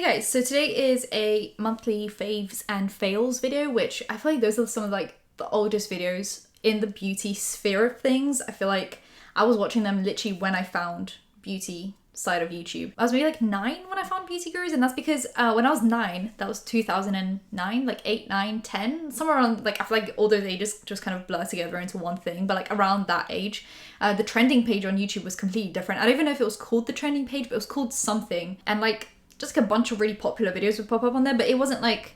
Hey guys, so today is a monthly faves and fails video, which I feel like those are some of like the oldest videos in the beauty sphere of things. I feel like I was watching them literally when I found beauty side of YouTube. I was maybe like 9 when I found Beauty Gurus, and that's because when I was 9, that was 2009, like 8, 9, 10, somewhere around, like I feel like all those ages just kind of blur together into one thing, but like around that age, the trending page on YouTube was completely different. I don't even know if it was called the trending page, but it was called something, and like just like a bunch of really popular videos would pop up on there, but it wasn't like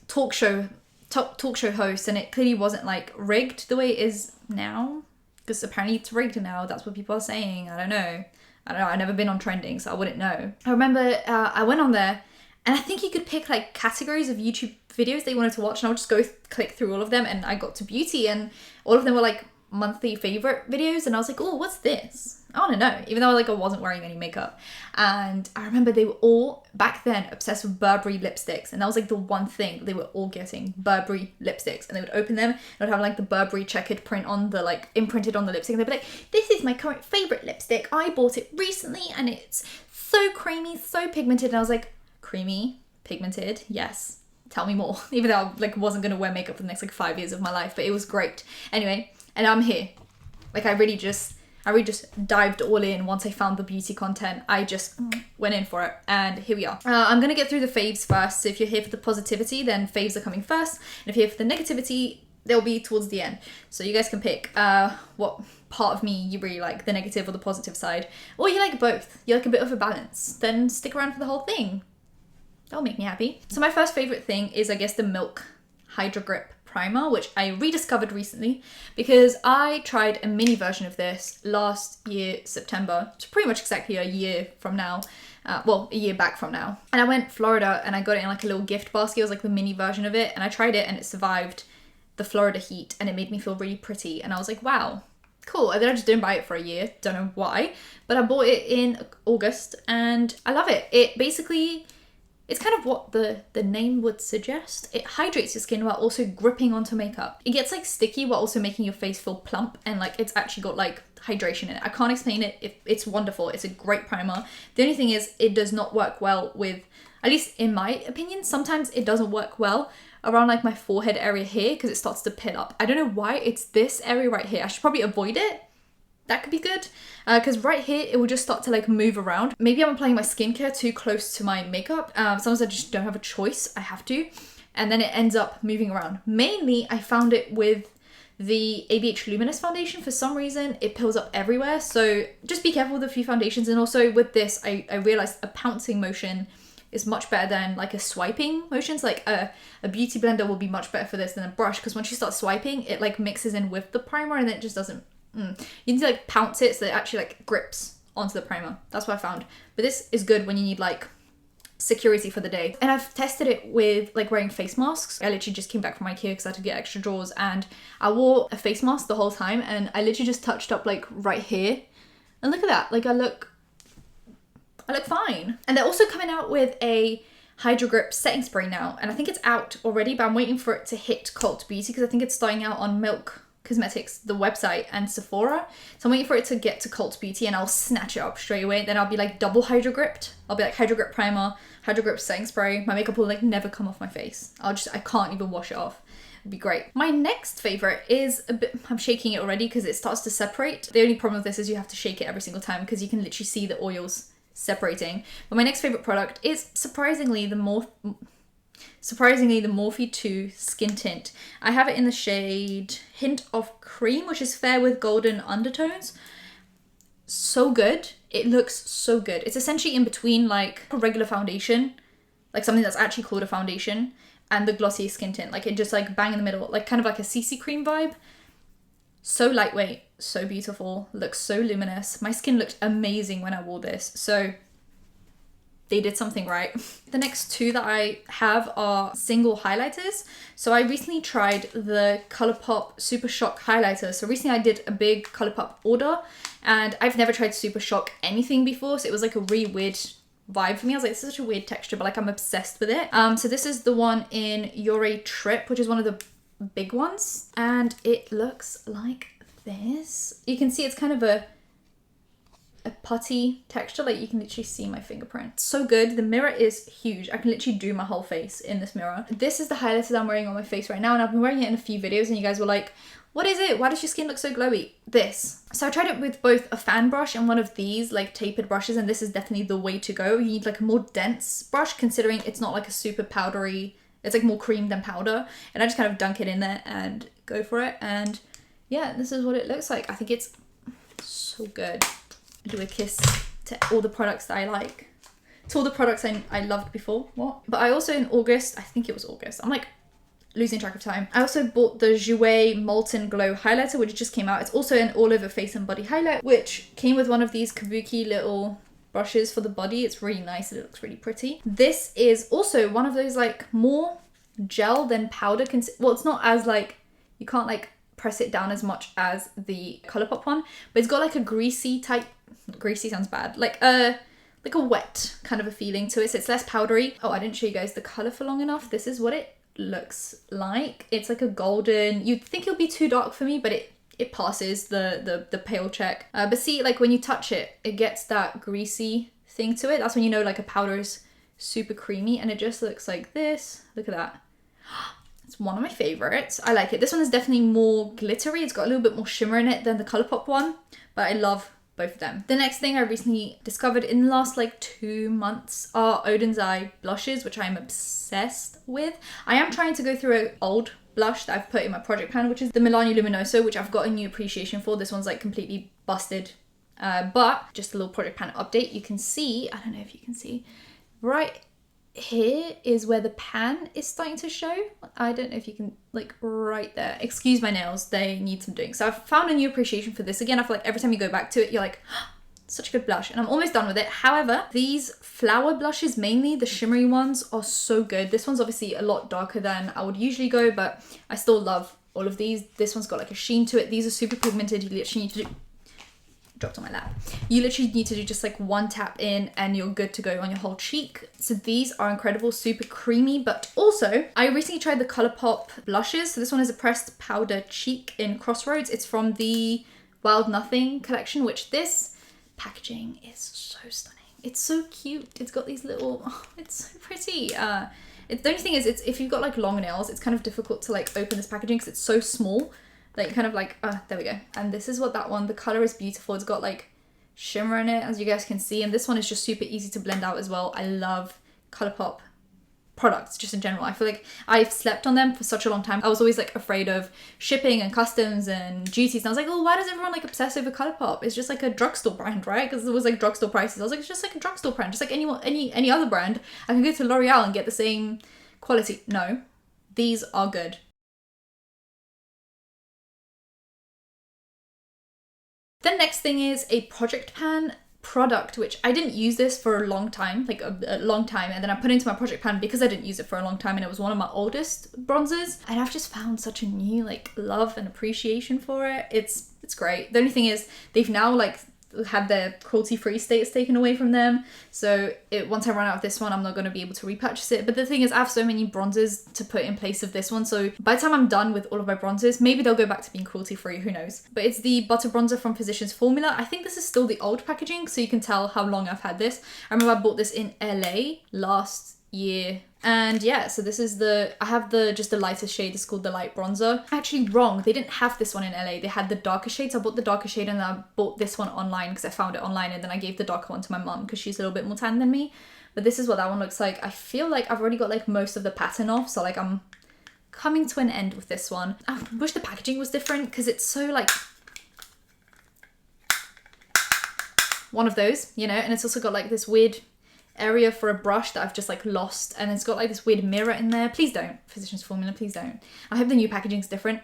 talk show host, and it clearly wasn't like rigged the way it is now, because apparently it's rigged now. That's what people are saying. I don't know. I've never been on trending, so I wouldn't know. I remember I went on there, and I think you could pick like categories of YouTube videos that you wanted to watch, and I would just go click through all of them, and I got to beauty, and all of them were like monthly favorite videos, and I was like, oh, what's this? I want to know, even though like I wasn't wearing any makeup. And I remember they were all back then obsessed with Burberry lipsticks, and that was like the one thing they were all getting, Burberry lipsticks. And they would open them and it would have like the Burberry checkered print on the like imprinted on the lipstick, and they'd be like, this is my current favorite lipstick, I bought it recently and it's so creamy, so pigmented. And I was like, creamy, pigmented, yes, tell me more. Even though I like wasn't gonna wear makeup for the next like 5 years of my life, but it was great anyway. And I'm here, like I really just dived all in. Once I found the beauty content, I just went in for it, and here we are. I'm gonna get through the faves first, so if you're here for the positivity, then faves are coming first, and if you're here for the negativity, they'll be towards the end. So you guys can pick what part of me you really like, the negative or the positive side, or you like both, you like a bit of a balance, then stick around for the whole thing. That'll make me happy. So my first favorite thing is, I guess, the Milk Hydro Grip primer, which I rediscovered recently because I tried a mini version of this last year September, so pretty much exactly a year from now, a year back from now. And I went Florida and I got it in like a little gift basket. It was like the mini version of it, and I tried it and it survived the Florida heat, and it made me feel really pretty, and I was like, wow, cool. And then I just didn't buy it for a year, don't know why, but I bought it in August and I love it. It basically, it's kind of what the name would suggest. It hydrates your skin while also gripping onto makeup. It gets like sticky while also making your face feel plump, and like it's actually got like hydration in it. I can't explain it. It's wonderful. It's a great primer. The only thing is it does not work well with, at least in my opinion, sometimes it doesn't work well around like my forehead area here because it starts to pit up. I don't know why. It's this area right here. I should probably avoid it. That could be good, because right here it will just start to like move around. Maybe I'm applying my skincare too close to my makeup. Sometimes I just don't have a choice, I have to, and then it ends up moving around. Mainly I found it with the ABH Luminous foundation. For some reason it pills up everywhere, so just be careful with a few foundations. And also with this, I realized a pouncing motion is much better than like a swiping motion. So like a beauty blender will be much better for this than a brush, because once you start swiping, it like mixes in with the primer and it just doesn't. You need to like pounce it so that it actually like grips onto the primer. That's what I found. But this is good when you need like security for the day. And I've tested it with like wearing face masks. I literally just came back from IKEA because I had to get extra drawers, and I wore a face mask the whole time, and I literally just touched up like right here. And look at that. Like I look fine. And they're also coming out with a Hydro Grip setting spray now, and I think it's out already, but I'm waiting for it to hit Cult Beauty because I think it's starting out on Milk Cosmetics, the website, and Sephora. So I'm waiting for it to get to Cult Beauty and I'll snatch it up straight away. Then I'll be like double hydro gripped. I'll be like Hydro Grip primer, Hydro Grip setting spray. My makeup will like never come off my face. I can't even wash it off. It'd be great. My next favorite is a bit, I'm shaking it already because it starts to separate. The only problem with this is you have to shake it every single time because you can literally see the oils separating. But my next favorite product is surprisingly the Morphe 2 Skin Tint. I have it in the shade Hint of Cream, which is fair with golden undertones. So good. It looks so good. It's essentially in between like a regular foundation, like something that's actually called a foundation, and the glossy skin tint. Like it just like bang in the middle, like kind of like a CC cream vibe. So lightweight, so beautiful, looks so luminous. My skin looked amazing when I wore this. So they did something right. The next two that I have are single highlighters. So I recently tried the Colourpop Super Shock highlighter. So recently I did a big Colourpop order, and I've never tried Super Shock anything before. So it was like a really weird vibe for me. I was like, this is such a weird texture, but like I'm obsessed with it. So this is the one in Your Trip, which is one of the big ones. And it looks like this. You can see it's kind of a a putty texture. Like you can literally see my fingerprint. So good. The mirror is huge. I can literally do my whole face in this mirror. This is the highlighter that I'm wearing on my face right now, and I've been wearing it in a few videos and you guys were like, what is it? Why does your skin look so glowy? This. So I tried it with both a fan brush and one of these like tapered brushes, and this is definitely the way to go. You need like a more dense brush, considering it's not like a super powdery, it's like more cream than powder. And I just kind of dunk it in there and go for it. And yeah, this is what it looks like. I think it's so good. Do a kiss to all the products that I like. To all the products I loved before. What? But I also in August, I think it was August, I'm like losing track of time. I also bought the Jouer Molten Glow highlighter, which just came out. It's also an all over face and body highlight, which came with one of these kabuki little brushes for the body. It's really nice and it looks really pretty. This is also one of those like more gel than powder. Well, it's not as like, you can't like press it down as much as the Colourpop one, but it's got like a greasy type, greasy sounds bad, like a wet kind of a feeling to it, so it's less powdery. Oh, I didn't show you guys the colour for long enough. This is what it looks like. It's like a golden, you'd think it'll be too dark for me, but it passes the pale check. But see, like when you touch it, it gets that greasy thing to it. That's when you know like a powder is super creamy, and it just looks like this. Look at that. It's one of my favorites. I like it. This one is definitely more glittery. It's got a little bit more shimmer in it than the Colourpop one, but I love both of them. The next thing I recently discovered in the last like 2 months are Odin's Eye blushes, which I'm obsessed with. I am trying to go through an old blush that I've put in my project pan, which is the Milani Luminoso, which I've got a new appreciation for. This one's like completely busted. But just a little project pan update. You can see, I don't know if you can see, right here is where the pan is starting to show. I don't know if you can, like right there. Excuse my nails, they need some doing. So I've found a new appreciation for this. Again, I feel like every time you go back to it, you're like, oh, such a good blush. And I'm almost done with it. However, these flower blushes, mainly the shimmery ones, are so good. This one's obviously a lot darker than I would usually go, but I still love all of these. This one's got like a sheen to it. These are super pigmented. You literally need to do, dropped on my lap. You literally need to do just like one tap in and you're good to go on your whole cheek. So these are incredible, super creamy. But also I recently tried the Colourpop blushes. So this one is a pressed powder cheek in Crossroads. It's from the Wild Nothing collection, which this packaging is so stunning. It's so cute. It's got these little, oh, it's so pretty. The only thing is, it's if you've got like long nails, it's kind of difficult to like open this packaging because it's so small. Like kind of like, there we go. And this is what that one, the color is beautiful. It's got like shimmer in it, as you guys can see. And this one is just super easy to blend out as well. I love Colourpop products just in general. I feel like I've slept on them for such a long time. I was always like afraid of shipping and customs and duties. And I was like, oh, why does everyone like obsess over Colourpop? It's just like a drugstore brand, right? Because it was like drugstore prices. I was like, it's just like a drugstore brand, just like any other brand. I can go to L'Oreal and get the same quality. No, these are good. The next thing is a project pan product, which I didn't use this for a long time, like a long time, and then I put it into my project pan because I didn't use it for a long time, and it was one of my oldest bronzers, and I've just found such a new like love and appreciation for it. It's great. The only thing is they've now like had their cruelty-free status taken away from them, so once I run out of this one, I'm not going to be able to repurchase it. But the thing is, I have so many bronzers to put in place of this one, so by the time I'm done with all of my bronzers, maybe they'll go back to being cruelty-free, who knows. But it's the butter bronzer from Physicians Formula. I think this is still the old packaging, so you can tell how long I've had this. I remember I bought this in LA last year, and yeah, so this is I have just the lightest shade. It's called the light bronzer. Actually wrong, they didn't have this one in LA. They had the darker shade, so I bought the darker shade and then I bought this one online because I found it online, and then I gave the darker one to my mum because she's a little bit more tan than me. But this is what that one looks like. I feel like I've already got like most of the pattern off, so like I'm coming to an end with this one. I wish the packaging was different because it's so like one of those, you know, and it's also got like this weird area for a brush that I've just like lost, and it's got like this weird mirror in there. Please don't, Physicians Formula, please don't. I hope the new packaging's different.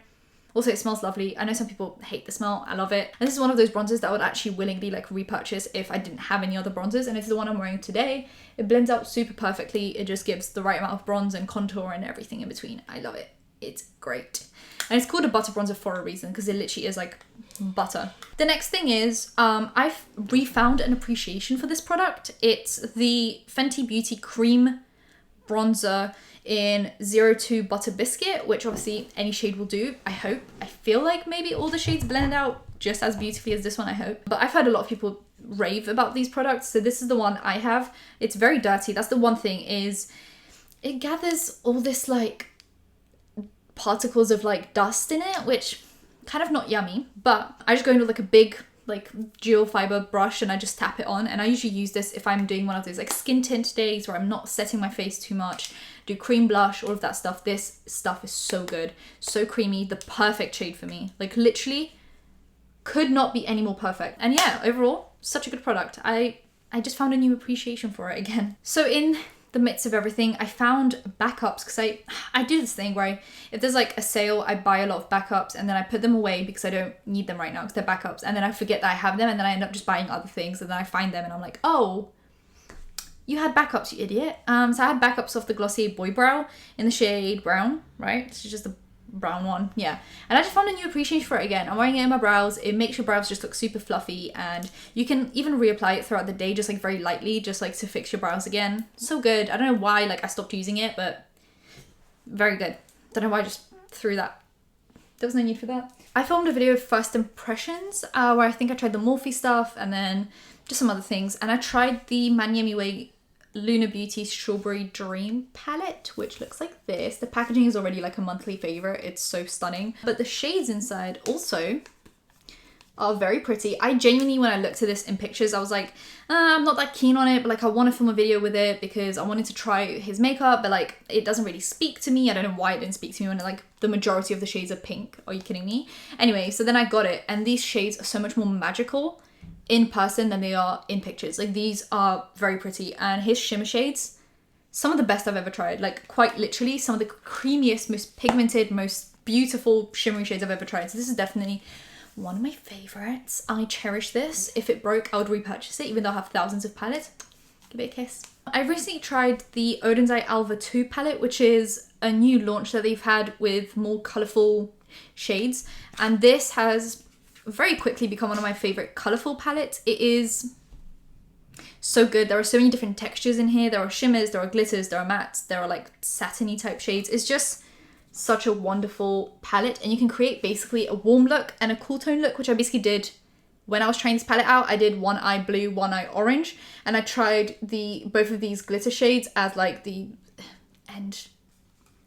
Also, it smells lovely. I know some people hate the smell. I love it. And this is one of those bronzers that I would actually willingly like repurchase if I didn't have any other bronzers, and it's the one I'm wearing today. It blends out super perfectly. It just gives the right amount of bronze and contour and everything in between. I love it. It's great. And it's called a butter bronzer for a reason, because it literally is like butter. The next thing is, I've refound an appreciation for this product. It's the Fenty Beauty Cream Bronzer in 02 Butter Biscuit, which obviously any shade will do, I hope. I feel like maybe all the shades blend out just as beautifully as this one, I hope. But I've heard a lot of people rave about these products. So this is the one I have. It's very dirty. That's the one thing, is it gathers all this like particles of like dust in it, which kind of not yummy. But I just go into like a big like dual fiber brush and I just tap it on. And I usually use this if I'm doing one of those like skin tint days where I'm not setting my face too much, do cream blush, all of that stuff. This stuff is so good, so creamy, the perfect shade for me. Like literally could not be any more perfect. And yeah, overall, such a good product. I just found a new appreciation for it again. So in the midst of everything, I found backups, because I do this thing where if there's like a sale, I buy a lot of backups and then I put them away because I don't need them right now because they're backups, and then I forget that I have them, and then I end up just buying other things, and then I find them and I'm like, oh, you had backups, you idiot. So I had backups of the Glossier Boy Brow in the shade brown, right? It's just a brown one, yeah. And I just found a new appreciation for it again. I'm wearing it in my brows. It makes your brows just look super fluffy, and you can even reapply it throughout the day, just like very lightly, just like to fix your brows again. So good. I don't know why like I stopped using it, but very good. Don't know why I just threw that. There was no need for that. I filmed a video of first impressions where I think I tried the Morphe stuff and then just some other things, and I tried the Miami Way Luna Beauty Strawberry Dream palette, which looks like this. The packaging is already like a monthly favorite. It's so stunning. But the shades inside also are very pretty. I genuinely, when I looked at this in pictures, I was like, I'm not that keen on it, but like I want to film a video with it because I wanted to try his makeup, but like it doesn't really speak to me. I don't know why it didn't speak to me when like the majority of the shades are pink. Are you kidding me? Anyway, so then I got it, and these shades are so much more magical in person than they are in pictures. Like these are very pretty, and his shimmer shades, some of the best I've ever tried. Like quite literally some of the creamiest, most pigmented, most beautiful shimmery shades I've ever tried. So this is definitely one of my favorites. I cherish this. If it broke, I would repurchase it, even though I have thousands of palettes. Give it a kiss. I recently tried the Oden's Eye Alva 2 palette, which is a new launch that they've had with more colourful shades, and this has very quickly become one of my favorite colorful palettes. It is so good. There are so many different textures in here. There are shimmers, there are glitters, there are mattes, there are like satiny type shades. It's just such a wonderful palette, and you can create basically a warm look and a cool tone look, which I basically did when I was trying this palette out. I did one eye blue, one eye orange, and I tried both of these glitter shades as like the end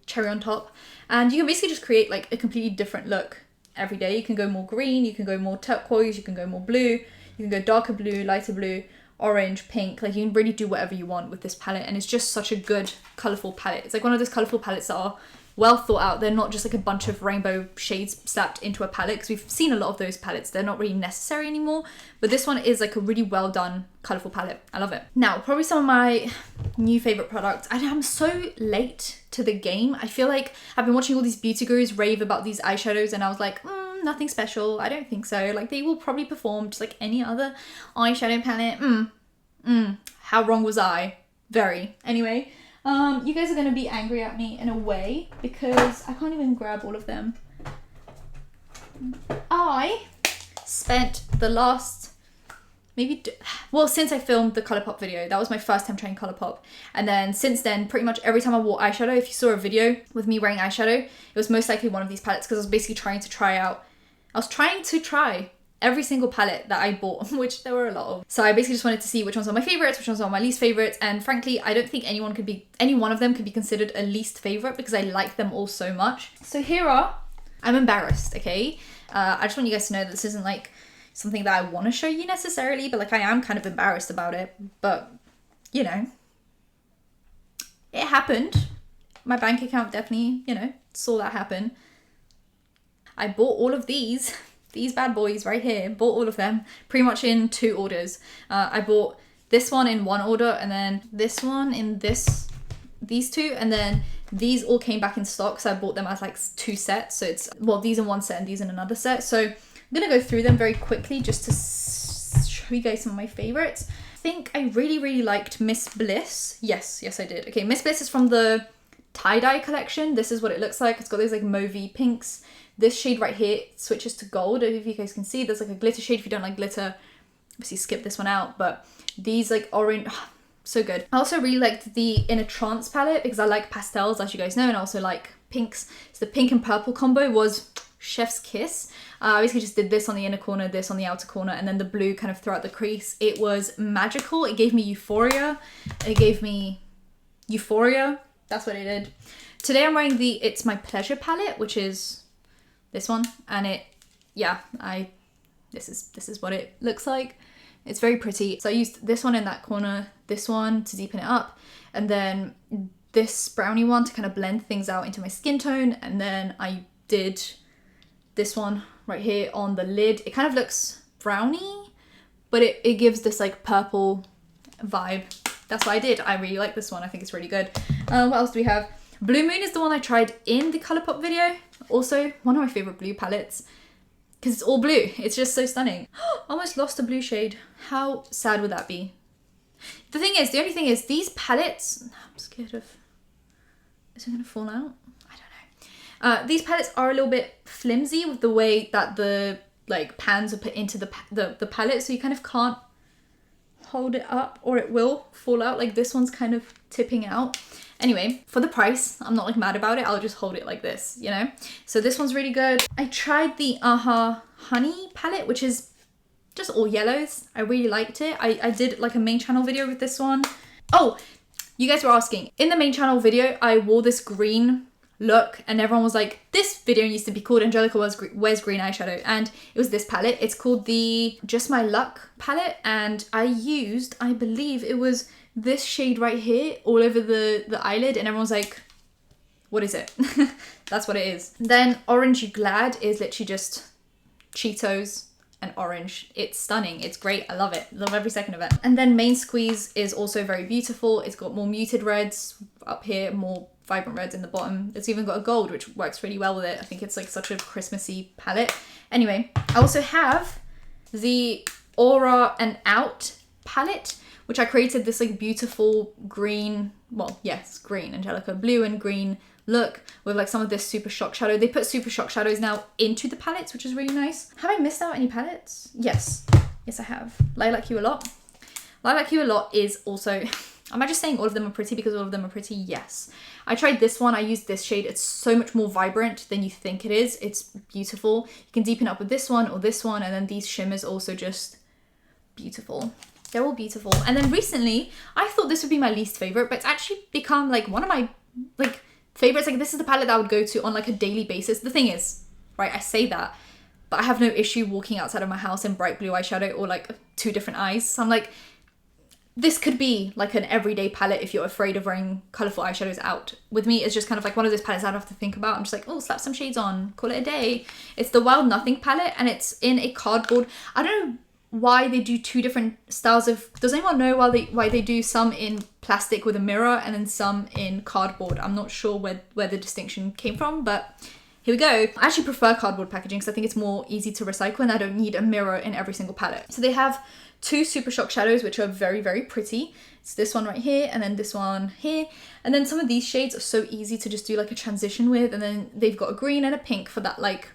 cherry on top, and you can basically just create like a completely different look every day. You can go more green, you can go more turquoise, you can go more blue, you can go darker blue, lighter blue, orange, pink. Like you can really do whatever you want with this palette, and it's just such a good colourful palette. It's like one of those colourful palettes that are well thought out. They're not just like a bunch of rainbow shades slapped into a palette, because we've seen a lot of those palettes. They're not really necessary anymore, but this one is like a really well done colourful palette. I love it. Now, probably some of my new favourite products. I'm so late to the game. I feel like I've been watching all these beauty gurus rave about these eyeshadows, and I was like, nothing special. I don't think so. Like they will probably perform just like any other eyeshadow palette. How wrong was I? Very. Anyway, you guys are going to be angry at me in a way because I can't even grab all of them. I spent the last since I filmed the Colourpop video, that was my first time trying Colourpop. And then since then, pretty much every time I wore eyeshadow, if you saw a video with me wearing eyeshadow, it was most likely one of these palettes, because I was basically trying to try every single palette that I bought, which there were a lot of. So I basically just wanted to see which ones are my favorites, which ones are my least favorites. And frankly, I don't think any one of them could be considered a least favorite, because I like them all so much. So here are, I'm embarrassed, okay? I just want you guys to know that this isn't like something that I want to show you necessarily, but like I am kind of embarrassed about it. But you know, it happened. My bank account definitely, saw that happen. I bought all of these bad boys right here, bought all of them pretty much in 2 orders. I bought this one in 1 order, and then this one in these 2, and then these all came back in stock, so I bought them as like 2 sets. So it's, these in 1 set and these in another set. So I'm gonna go through them very quickly just to show you guys some of my favorites. I think I really liked Miss Bliss. Yes I did. Okay, Miss Bliss is from the tie-dye collection. This is what it looks like. It's got those like mauvey pinks. This shade right here switches to gold. If you guys can see, there's like a glitter shade. If you don't like glitter, obviously skip this one out. But these like orange, so good. I also really liked the In a Trance palette because I like pastels, as you guys know, and I also like pinks. So the pink and purple combo was Chef's Kiss. I basically just did this on the inner corner, this on the outer corner, and then the blue kind of throughout the crease. It was magical. It gave me euphoria. It gave me euphoria. That's what it did. Today I'm wearing the It's My Pleasure palette, which is this one. And it, yeah, this is what it looks like. It's very pretty. So I used this one in that corner, this one to deepen it up, and then this brownie one to kind of blend things out into my skin tone. And then I did this one right here on the lid. It kind of looks brownie, but it gives this like purple vibe. That's what I did. I really like this one. I think it's really good. What else do we have? Blue Moon is the one I tried in the Colourpop video. Also, one of my favorite blue palettes because it's all blue. It's just so stunning. Almost lost a blue shade. How sad would that be? The only thing is these palettes, I'm scared of, is it gonna fall out? I don't know. These palettes are a little bit flimsy with the way that the like pans are put into the palette, so you kind of can't hold it up or it will fall out. Like this one's kind of tipping out. Anyway, for the price, I'm not like mad about it. I'll just hold it like this, you know? So this one's really good. I tried the Honey palette, which is just all yellows. I really liked it. I did like a main channel video with this one. Oh, you guys were asking. In the main channel video, I wore this green look and everyone was like, this video needs to be called Angelika Wears Green Eyeshadow, and it was this palette. It's called the Just My Luck palette, and I used, I believe it was this shade right here all over the eyelid, and everyone's like, what is it? That's what it is. Then Orange You Glad is literally just Cheetos and orange. It's stunning. It's great. I love it. Love every second of it. And then Main Squeeze is also very beautiful. It's got more muted reds up here, more vibrant reds in the bottom. It's even got a gold, which works really well with it. I think it's like such a Christmassy palette. Anyway, I also have the Aura and Out palette, which I created this like beautiful green, well, yes, green, Angelika, blue and green look with like some of this Super Shock shadow. They put Super Shock shadows now into the palettes, which is really nice. Have I missed out any palettes? Yes. Yes, I have. Lilac You A Lot. Lilac You A Lot is also, am I just saying all of them are pretty because all of them are pretty? Yes. I tried this one. I used this shade. It's so much more vibrant than you think it is. It's beautiful. You can deepen up with this one or this one, and then these shimmers also just beautiful. They're all beautiful. And then recently, I thought this would be my least favorite, but it's actually become like one of my like favorites. Like this is the palette that I would go to on like a daily basis. The thing is, right, I say that, but I have no issue walking outside of my house in bright blue eyeshadow or like two different eyes. So I'm like, this could be like an everyday palette if you're afraid of wearing colourful eyeshadows out. With me, it's just kind of like one of those palettes I don't have to think about. I'm just like, oh, slap some shades on, call it a day. It's the Wild Nothing palette, and it's in a cardboard. I don't know why they do two different styles of, does anyone know why they do some in plastic with a mirror and then some in cardboard? I'm not sure where the distinction came from, but here we go. I actually prefer cardboard packaging because I think it's more easy to recycle and I don't need a mirror in every single palette. So they have two Super Shock shadows, which are very, very pretty. It's this one right here and then this one here. And then some of these shades are so easy to just do like a transition with. And then they've got a green and a pink for that like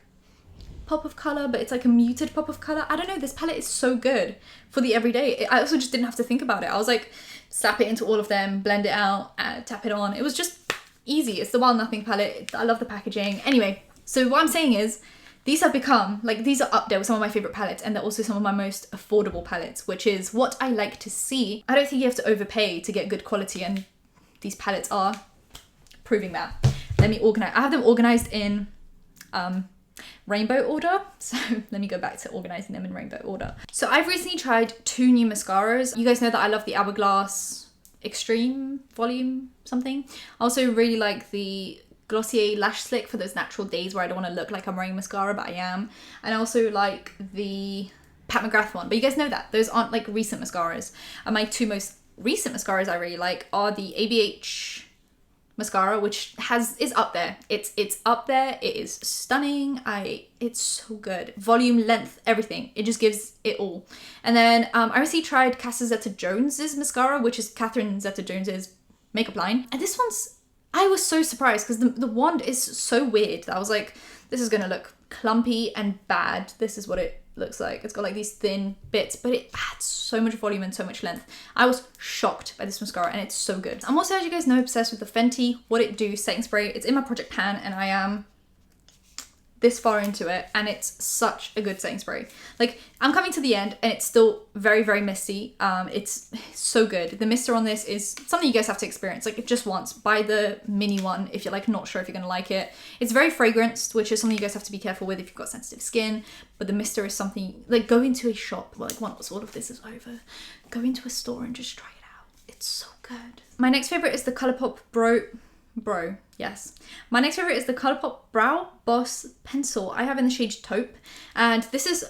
pop of color, but it's like a muted pop of color. I don't know, this palette is so good for the everyday. I also just didn't have to think about it. I was like, slap it into all of them, blend it out, tap it on. It was just easy. It's the Wild Nothing palette. I love the packaging. Anyway, so what I'm saying is these have become, like, these are up there with some of my favorite palettes, and they're also some of my most affordable palettes, which is what I like to see. I don't think you have to overpay to get good quality, and these palettes are proving that. Let me organize. I have them organized in rainbow order. So let me go back to organizing them in rainbow order. So I've recently tried two new mascaras. You guys know that I love the Hourglass Extreme Volume something. I also really like the Glossier Lash Slick for those natural days where I don't want to look like I'm wearing mascara, but I am. And I also like the Pat McGrath one, but you guys know that those aren't like recent mascaras. And my two most recent mascaras I really like are the ABH mascara, which is up there. It's up there. It is stunning. It's so good. Volume, length, everything. It just gives it all. And then I recently tried Casa Zeta-Jones's mascara, which is Catherine Zeta-Jones's makeup line. And this one's, I was so surprised because the wand is so weird that I was like, this is gonna look clumpy and bad. This is what it looks like. It's got like these thin bits, but it adds so much volume and so much length. I was shocked by this mascara and it's so good. I'm also, as you guys know, obsessed with the Fenty What It Do setting spray. It's in my project pan and I am this far into it and it's such a good setting spray. Like, I'm coming to the end and it's still very, very misty. It's so good. The mister on this is something you guys have to experience, like just once. Buy the mini one if you're like not sure if you're gonna like it. It's very fragranced, which is something you guys have to be careful with if you've got sensitive skin. But the mister is something, like, go into a shop, like once all of this is over, go into a store and just try it out. It's so good. My next favorite is the Colourpop Bro, yes. My next favorite is the Colourpop Brow Boss Pencil. I have in the shade Taupe, and this is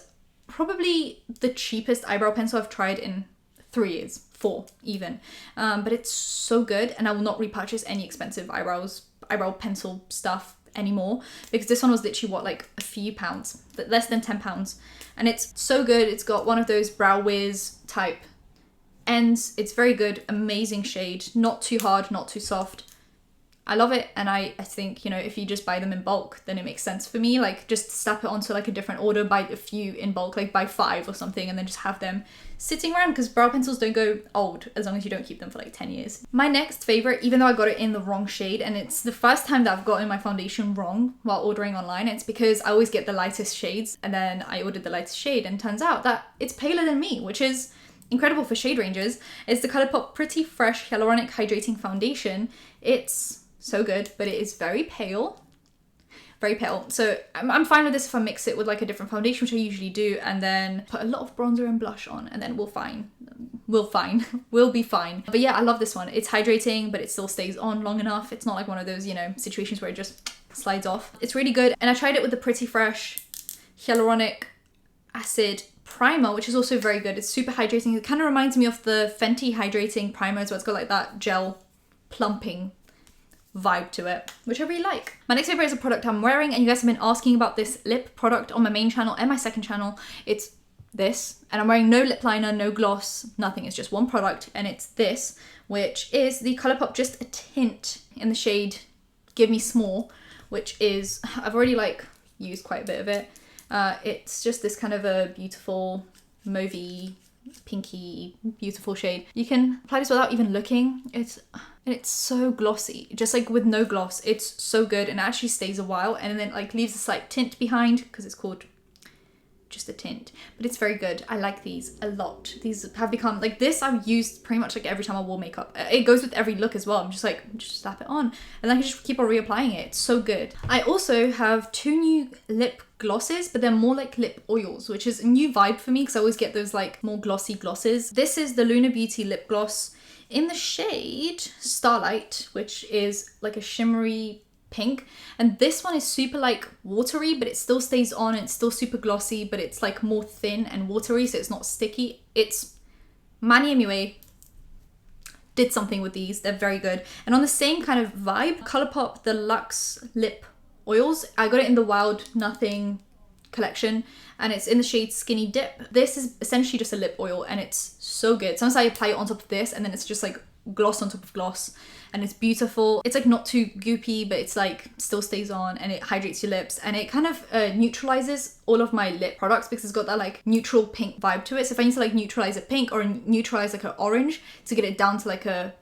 probably the cheapest eyebrow pencil I've tried in 3 years, 4 even. But it's so good, and I will not repurchase any expensive eyebrow pencil stuff anymore, because this one was literally what, like a few pounds, but less than £10, and it's so good. It's got one of those brow wiz type ends. It's very good, amazing shade, not too hard, not too soft. I love it, and I think, you know, if you just buy them in bulk, then it makes sense for me. Like, just slap it onto like a different order, buy a few in bulk, like buy 5 or something, and then just have them sitting around, because brow pencils don't go old as long as you don't keep them for like 10 years. My next favorite, even though I got it in the wrong shade, and it's the first time that I've gotten my foundation wrong while ordering online, it's because I always get the lightest shades, and then I ordered the lightest shade, and turns out that it's paler than me, which is incredible for shade ranges. It's the Colourpop Pretty Fresh Hyaluronic Hydrating Foundation. It's so good, but it is very pale. Very pale. So I'm fine with this if I mix it with like a different foundation, which I usually do, and then put a lot of bronzer and blush on, and then we'll be fine. But yeah, I love this one. It's hydrating, but it still stays on long enough. It's not like one of those, you know, situations where it just slides off. It's really good. And I tried it with the Pretty Fresh Hyaluronic Acid Primer, which is also very good. It's super hydrating. It kind of reminds me of the Fenty Hydrating Primer as well. It's got like that gel plumping vibe to it, which I really like. My next favorite is a product I'm wearing, and you guys have been asking about this lip product on my main channel and my second channel. It's this, and I'm wearing no lip liner, no gloss, nothing. It's just one product, and it's this, which is the Colourpop Just a Tint in the shade Give Me Small, which is, I've already like used quite a bit of it. It's just this kind of a beautiful mauvey, pinky, beautiful shade. You can apply this without even looking. It's so glossy, just like with no gloss. It's so good, and it actually stays a while, and then like leaves a slight tint behind because it's called Just a Tint, but it's very good. I like these a lot. These have become like this. I've used pretty much like every time I wore makeup. It goes with every look as well. I'm just like, just slap it on, and then I can just keep on reapplying it. It's so good. I also have 2 new lip glosses, but they're more like lip oils, which is a new vibe for me because I always get those like more glossy glosses. This is the Luna Beauty lip gloss in the shade Starlight, which is like a shimmery pink, and this one is super like watery, but it still stays on, and it's still super glossy, but it's like more thin and watery, so it's not sticky. It's Mani MUA did something with these. They're very good. And on the same kind of vibe, Colourpop the Luxe Lip Oils. I got it in the Wild Nothing collection, and it's in the shade Skinny Dip. This is essentially just a lip oil, and it's so good. Sometimes I apply it on top of this, and then it's just like gloss on top of gloss, and it's beautiful. It's like not too goopy, but it's like still stays on, and it hydrates your lips, and it kind of neutralizes all of my lip products because it's got that like neutral pink vibe to it. So if I need to like neutralize a pink or neutralize like an orange to get it down to like a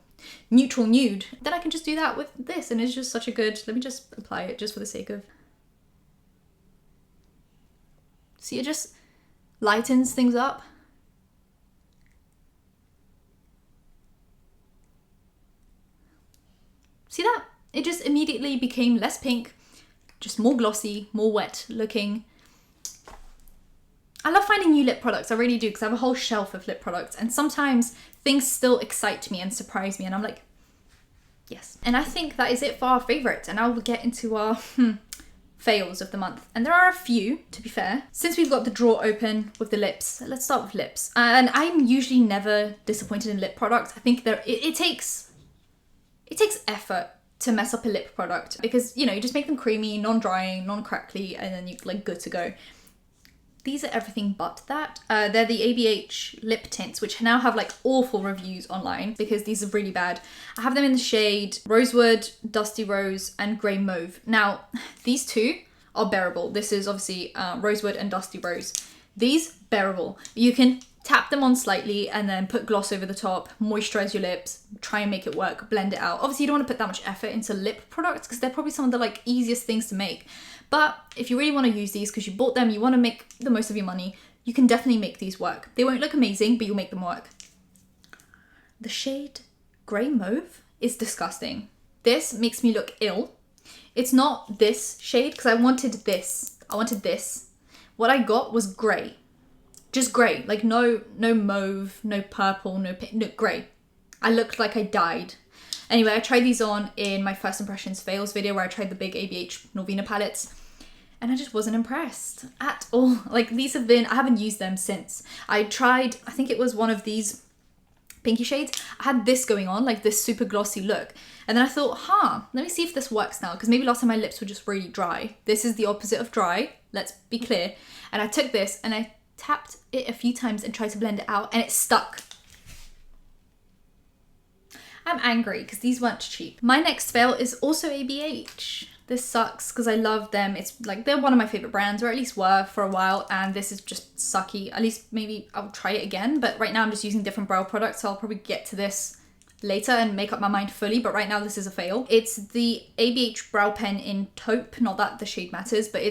neutral nude, then I can just do that with this, and it's just such a good, let me just apply it just for the sake of, see, it just lightens things up. See that? It just immediately became less pink, just more glossy, more wet looking. I love finding new lip products, I really do, because I have a whole shelf of lip products, and sometimes things still excite me and surprise me, and I'm like, yes. And I think that is it for our favorites, and now we'll get into our fails of the month. And there are a few, to be fair. Since we've got the drawer open with the lips, let's start with lips. And I'm usually never disappointed in lip products. I think it takes effort to mess up a lip product, because, you know, you just make them creamy, non-drying, non-crackly, and then you're like good to go. These are everything but that. They're the ABH lip tints, which now have like awful reviews online because these are really bad. I have them in the shade Rosewood, Dusty Rose, and Grey Mauve. Now, these two are bearable. This is obviously Rosewood and Dusty Rose. These, bearable. You can tap them on slightly and then put gloss over the top, moisturize your lips, try and make it work, blend it out. Obviously you don't want to put that much effort into lip products because they're probably some of the like easiest things to make. But if you really want to use these because you bought them, you want to make the most of your money, you can definitely make these work. They won't look amazing, but you'll make them work. The shade Grey Mauve is disgusting. This makes me look ill. It's not this shade because I wanted this. I wanted this. What I got was grey. Just grey, like no mauve, no purple, no pink, no grey. I looked like I died. Anyway, I tried these on in my first impressions fails video where I tried the big ABH Norvina palettes and I just wasn't impressed at all. Like these have been, I haven't used them since. I tried, I think it was one of these pinky shades. I had this going on, like this super glossy look. And then I thought, let me see if this works now because maybe last time my lips were just really dry. This is the opposite of dry, let's be clear. And I took this and I tapped it a few times and tried to blend it out and it stuck. I'm angry because these weren't cheap. My next fail is also ABH. This sucks because I love them. It's like they're one of my favorite brands, or at least were for a while, and this is just sucky. At least maybe I'll try it again, but right now I'm just using different brow products, so I'll probably get to this later and make up my mind fully, but right now this is a fail. It's the ABH brow pen in taupe, not that the shade matters, but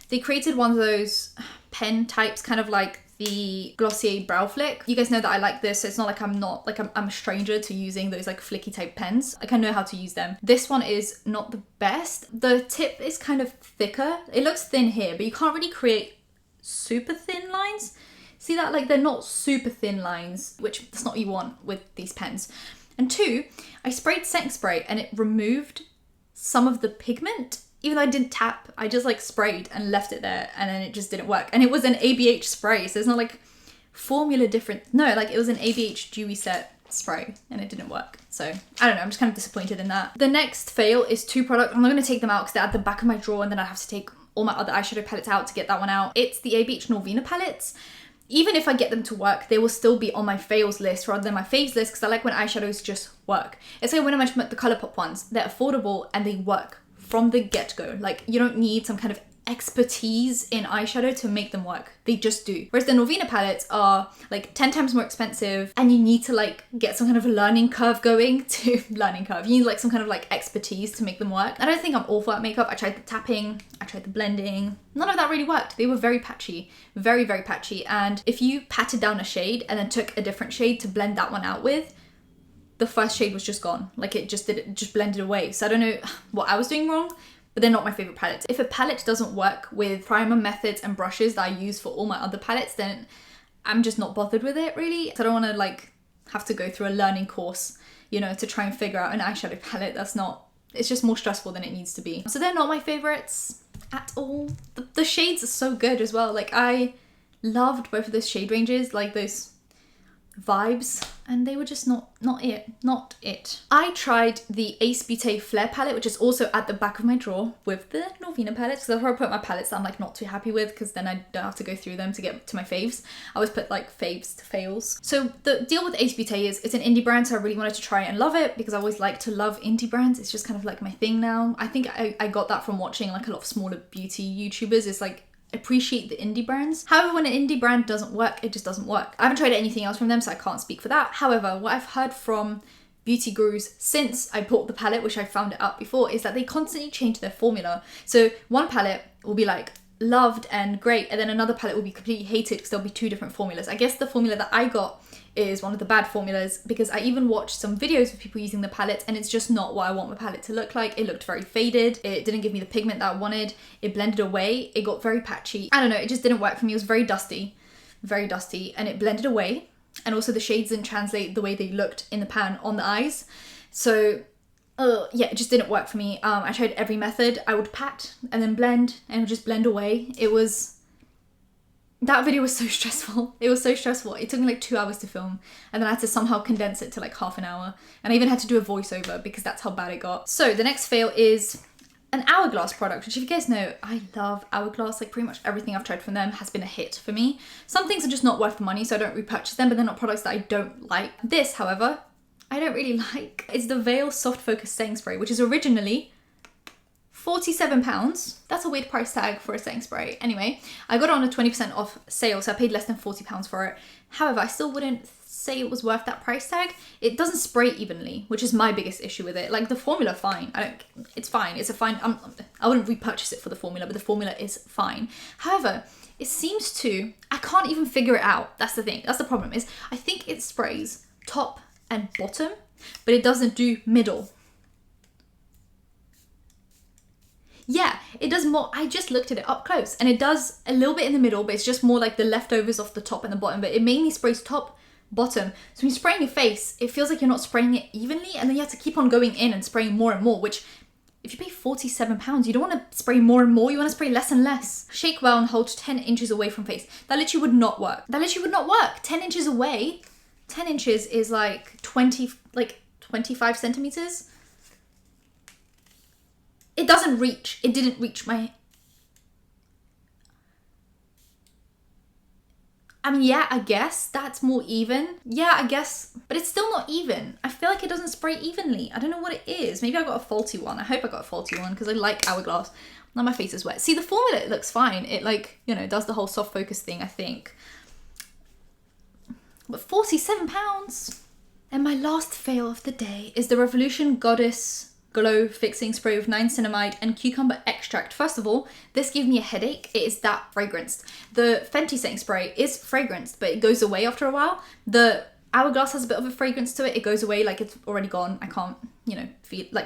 they created one of those pen types, kind of like the Glossier Brow Flick. You guys know that I like this, so it's not like I'm a stranger to using those like flicky type pens. Like I know how to use them. This one is not the best. The tip is kind of thicker. It looks thin here, but you can't really create super thin lines. See that? Like they're not super thin lines, which that's not what you want with these pens. And two, I sprayed setting spray and it removed some of the pigment. Even though I didn't tap, I just like sprayed and left it there and then it just didn't work. And it was an ABH spray, so it's not like formula different. No, like it was an ABH Dewy Set spray and it didn't work. So I don't know, I'm just kind of disappointed in that. The next fail is two products. I'm not going to take them out because they're at the back of my drawer and then I have to take all my other eyeshadow palettes out to get that one out. It's the ABH Norvina palettes. Even if I get them to work, they will still be on my fails list rather than my faves list because I like when eyeshadows just work. It's like when I mentioned the Colourpop ones, they're affordable and they work from the get-go. Like you don't need some kind of expertise in eyeshadow to make them work. They just do. Whereas the Norvina palettes are like 10 times more expensive and you need to like get some kind of a learning curve going to You need like some kind of like expertise to make them work. I don't think I'm awful at makeup. I tried the tapping, I tried the blending. None of that really worked. They were very patchy, very, very patchy. And if you patted down a shade and then took a different shade to blend that one out with, the first shade was just gone. Like it just blended away. So I don't know what I was doing wrong, but they're not my favorite palettes. If a palette doesn't work with primer methods and brushes that I use for all my other palettes, then I'm just not bothered with it really. So I don't want to like have to go through a learning course, you know, to try and figure out an eyeshadow palette. It's just more stressful than it needs to be. So they're not my favorites at all. The shades are so good as well. Like I loved both of those shade ranges, like those vibes, and they were just not it. I tried the Ace Beauté Flare palette, which is also at the back of my drawer with the Norvina palettes, because that's where I put my palettes that I'm like not too happy with, because then I don't have to go through them to get to my faves. I always put like faves to fails. So the deal with Ace Beauté is it's an indie brand, so I really wanted to try it and love it because I always like to love indie brands. It's just kind of like my thing now. I think I got that from watching like a lot of smaller beauty YouTubers. It's like appreciate the indie brands. However, when an indie brand doesn't work, it just doesn't work. I haven't tried anything else from them, so I can't speak for that. However, what I've heard from beauty gurus since I bought the palette, which I found it out before, is that they constantly change their formula. So one palette will be like loved and great, and then another palette will be completely hated because there'll be two different formulas. I guess the formula that I got is one of the bad formulas because I even watched some videos of people using the palette and it's just not what I want my palette to look like. It looked very faded. It didn't give me the pigment that I wanted. It blended away. It got very patchy. I don't know, it just didn't work for me. It was very dusty, and it blended away. And also the shades didn't translate the way they looked in the pan on the eyes. So yeah, it just didn't work for me. I tried every method. I would pat and then blend and it would just blend away. That video was so stressful. It was so stressful. It took me like 2 hours to film and then I had to somehow condense it to like half an hour. And I even had to do a voiceover because that's how bad it got. So the next fail is an Hourglass product, which if you guys know, I love Hourglass. Like pretty much everything I've tried from them has been a hit for me. Some things are just not worth the money, so I don't repurchase them, but they're not products that I don't like. This, however, I don't really like. It's the Veil Soft Focus Setting Spray, which is originally £47. That's a weird price tag for a setting spray. Anyway, I got it on a 20% off sale, so I paid less than £40 for it. However, I still wouldn't say it was worth that price tag. It doesn't spray evenly, which is my biggest issue with it. Like, the formula, fine. It's fine. It's a fine. I wouldn't repurchase it for the formula, but the formula is fine. However, it seems to, I can't even figure it out. That's the thing. That's the problem, is I think it sprays top and bottom, but it doesn't do middle. Yeah, it does more. I just looked at it up close, and it does a little bit in the middle, but it's just more like the leftovers off the top and the bottom, but it mainly sprays top, bottom. So when you're spraying your face, it feels like you're not spraying it evenly, and then you have to keep on going in and spraying more and more, which if you pay £47, you don't want to spray more and more, you want to spray less and less. Shake well and hold 10 inches away from face. That literally would not work. 10 inches away. 10 inches is like 25 centimeters. It doesn't reach. It didn't reach my... I mean, yeah, I guess that's more even. Yeah, I guess, but it's still not even. I feel like it doesn't spray evenly. I don't know what it is. Maybe I got a faulty one. I hope I got a faulty one because I like Hourglass. Now my face is wet. See, the formula, it looks fine. It, like, you know, does the whole soft focus thing, I think. But £47. And my last fail of the day is the Revolution Goddess Glow Fixing Spray with niacinamide and cucumber extract. First of all, this gave me a headache. It is that fragranced. The Fenty setting spray is fragranced, but it goes away after a while. The Hourglass has a bit of a fragrance to it. It goes away like it's already gone. I can't, you know,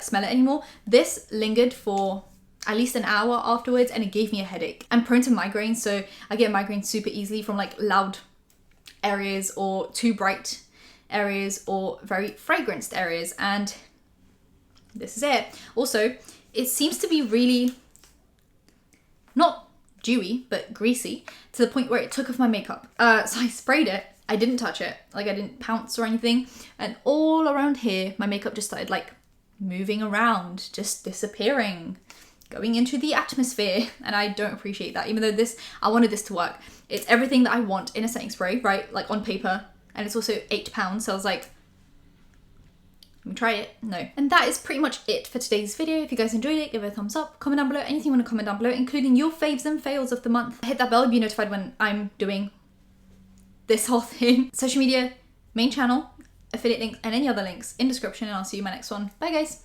smell it anymore. This lingered for at least an hour afterwards, and it gave me a headache. I'm prone to migraines, so I get migraines super easily from like loud areas or too bright areas or very fragranced areas, and this is it. Also, it seems to be really not dewy, but greasy to the point where it took off my makeup. So I sprayed it. I didn't touch it. Like, I didn't pounce or anything. And all around here, my makeup just started like moving around, just disappearing, going into the atmosphere. And I don't appreciate that, even though I wanted this to work. It's everything that I want in a setting spray, right? Like on paper. And it's also £8. So I was like, let me try it. No. And that is pretty much it for today's video. If you guys enjoyed it, give it a thumbs up, comment down below, anything you want to comment down below, including your faves and fails of the month. Hit that bell to be notified when I'm doing this whole thing. Social media, main channel, affiliate links, and any other links in description, and I'll see you in my next one. Bye guys.